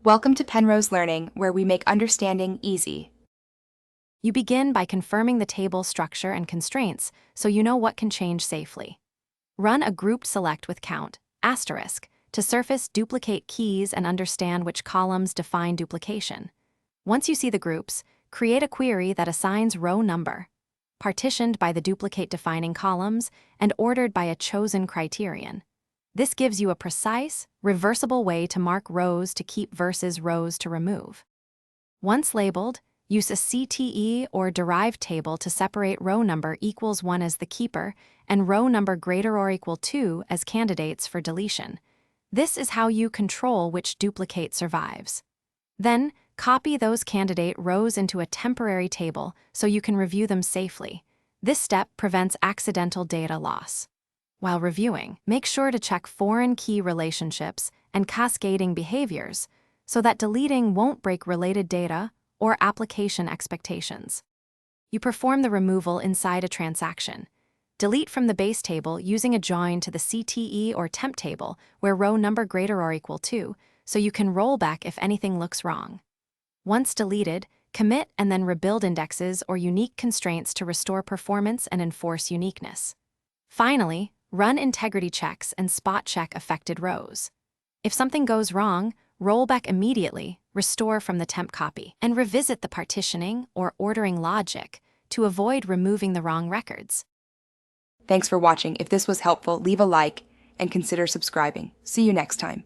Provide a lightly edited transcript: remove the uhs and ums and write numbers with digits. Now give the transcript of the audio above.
Welcome to Penrose Learning, where we make understanding easy. You begin by confirming the table structure and constraints so you know what can change safely. Run a grouped select with count, asterisk, to surface duplicate keys and understand which columns define duplication. Once you see the groups, create a query that assigns row number, partitioned by the duplicate defining columns and ordered by a chosen criterion. This gives you a precise, reversible way to mark rows to keep versus rows to remove. Once labeled, use a CTE or derived table to separate row number equals 1 as the keeper and row number greater or equal to as candidates for deletion. This is how you control which duplicate survives. Then, copy those candidate rows into a temporary table so you can review them safely. This step prevents accidental data loss. While reviewing, make sure to check foreign key relationships and cascading behaviors so that deleting won't break related data or application expectations. You perform the removal inside a transaction. Delete from the base table using a join to the CTE or temp table where row number greater or equal to, so you can roll back if anything looks wrong. Once deleted, commit and then rebuild indexes or unique constraints to restore performance and enforce uniqueness. Finally, run integrity checks and spot check affected rows. If something goes wrong, roll back immediately, restore from the temp copy, and revisit the partitioning or ordering logic to avoid removing the wrong records. Thanks for watching. If this was helpful, leave a like and consider subscribing. See you next time.